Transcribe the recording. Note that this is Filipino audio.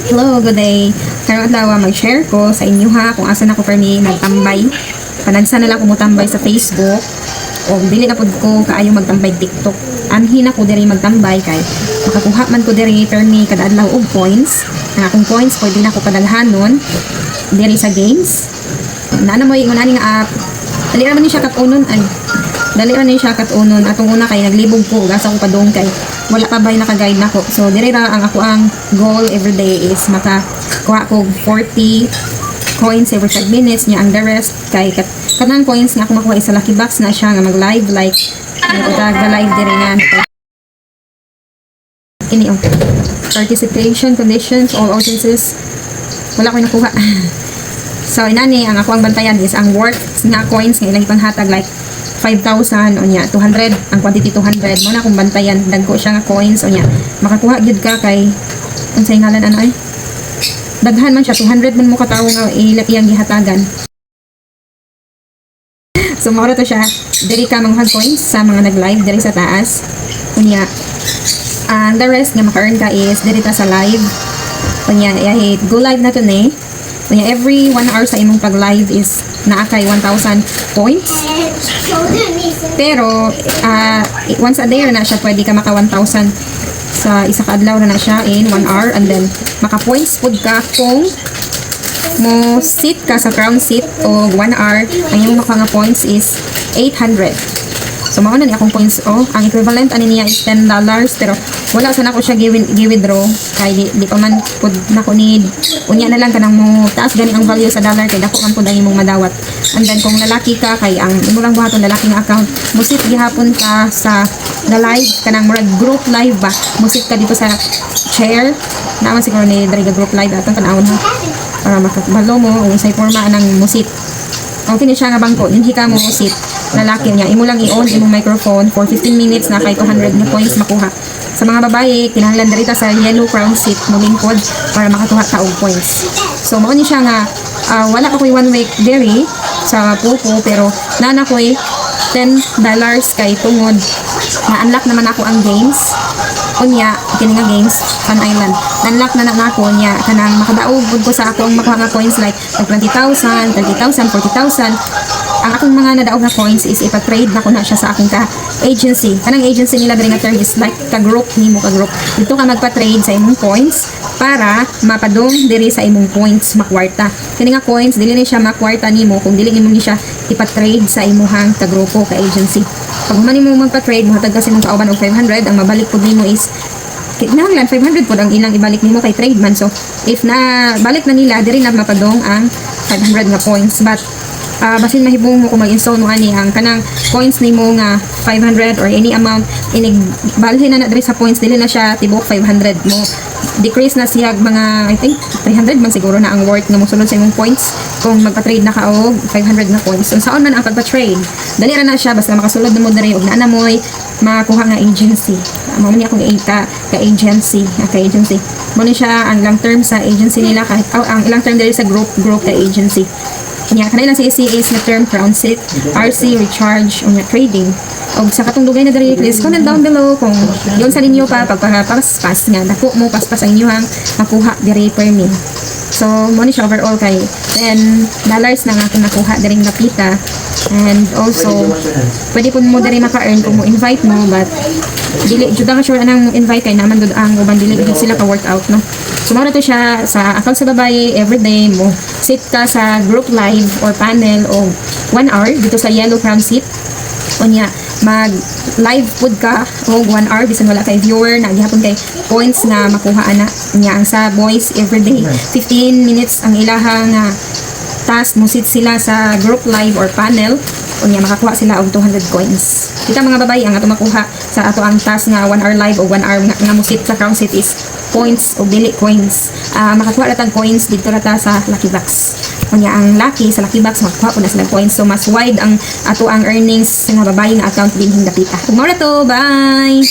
Hello, good day. Karon adlaw mag-share ko sa inyo ha kung asa na ko permi nagtambay. Panagsa na lang ko motambay sa Facebook o dili na pud ko kaayo magtambay TikTok. Anhin ako diri magtambay kay makakuha man ko diri permi kada adlaw og points. Ang akong points pwede na ko padaghanon diri sa games. Naa mo ingon ani nga app. Dali ra man ni siya katunon ay. Dali ra ni siya katunon atong una kay naglibog ko gasa ko padung kay wala pa bay naka-guide nako. So dire ra ang ako ang goal every day is makakuha ko 40 coins every 5 minutes niya. Ang the rest kay kanang coins nga ako makuha isa lucky box na siya nga mag-live like live dire nga ini participation conditions all audiences wala ko nakuha. So inani ang ako ang bantayan is ang worth nga coins nga ilang ipanghatag like 5,000 o niya 200 ang quantity 200 mo na kung bantayan dagko siya nga coins o niya makakuha gyud ka kay unsay ngalan ano ay daghan man siya 200 man mo katawo nga iyang gihatagan. So mao to siya diri ka manghag coins sa mga nag-live diri sa taas unya ang the rest nga maka-earn ka is diri ta sa live unya go live na to ni unya every 1 hour sa imong pag-live is naa kay 1,000 points. Pero once a day na siya pwede ka maka 1,000 sa isa ka adlaw na siya in 1 hour and then maka points pud ka kung mo sit ka sa crown seat o 1 hour ang imong maka nga points is 800. So mao na ni akong points ang equivalent ani niya is $10 pero wala sa nako siya gi-withdraw kay di pa man pud nako need unya na lang kanang mo taas gani ang value sa dollar kay dako man pud ang imong madawat. And then kung lalaki ka kay ang imo lang buhaton lalaki nga account musit gihapon ka sa na live kanang murag group live ba musit ka dito sa chair naman siguro ni diri group live atong tanawon ha para makabalo mo kung isay forma ng musit. Okay ni siya nga bangko dinhi ka mo musit lalaki niya imo lang i-on imong microphone for 15 minutes na kay 200 na points makuha. Sa mga babae kinahanglan diri ta sa yellow crown seat mo lingkod para makakuha ta og points. So mao ni siya nga wala pa ko'y 1 week diri sa Pupo pero nana ko'y $10 kay tungod na-unlock naman ako ang games unya kini nga games Fun Island na-unlock na ako niya kanang makadaog ko sa ako ang makuha nga coins like 20,000, 30,000, 40,000 ang akong mga nadaog na coins is ipa-trade na ko na siya sa akong ka-agency. Kanang agency nila diri nga term is like ka-group nimo ka-group. Dito ka magpa-trade sa imong coins para mapadong diri sa imong points makwarta. Kini nga coins dili ni siya makwarta nimo kung dili nimo ni siya ipa-trade sa imong ka-grupo ka-agency. Pag man nimo magpa-trade mo hatag kasi imong kauban og 500 ang mabalik pud nimo is kinahanglan 500 pud ang ilang ibalik nimo kay trade man. So if na balik na nila diri na mapadong ang 500 nga points but basin mahibong mo kung mag-install mo ani ang kanang coins nimo nga 500 or any amount inig balhin na diri sa points dili na siya tibok 500 mo decrease na siya mga I think 300 man siguro na ang worth nga mosulod sa imong points kung magpa-trade na ka og 500 na coins. So saon man ang pagpa-trade dali ra na siya basta makasulod na mo diri og naa na moy makakuha nga agency. Mao man akong ka-agency ka-agency mo ni siya ang long term sa agency nila kahit ang ilang term diri sa group ka-agency. Unya kanay lang si ACA's na term crown seat, RC recharge unya trading. Og sa katong dugay na diri please comment down below kung yon sa ninyo pa pagpapaspas nga dako mo paspas ang inyong makuha diri per me. So mo ni siya overall kay $10 na nga akong nakuha diri napita and also pwede po mo diri maka-earn kung mo invite mo but dili jud ka sure anang invite kay naman dud ang uban dili gid sila ka workout no. So mao to siya sa account sa babae everyday mo sit ka sa group live or panel o 1 hour dito sa yellow crown seat unya mag live pud ka og 1 hour bisan wala kay viewer na gihapon kay points nga makuha ana unya ang sa boys everyday 15 minutes ang ilahang task mo sit sila sa group live or panel unya makakuha sila og 200 coins. Kita mga babae ang ato makuha sa ato ang task nga 1 hour live o 1 hour nga mo sit sa crown seat is points o dili coins. Makakuha ratang coins dito rata sa lucky box. Unya ang lucky sa lucky box makakuha po na sila coins. So mas wide ang ato ang earnings sa mga babae nga account din hingapita. Ug mao na to, bye.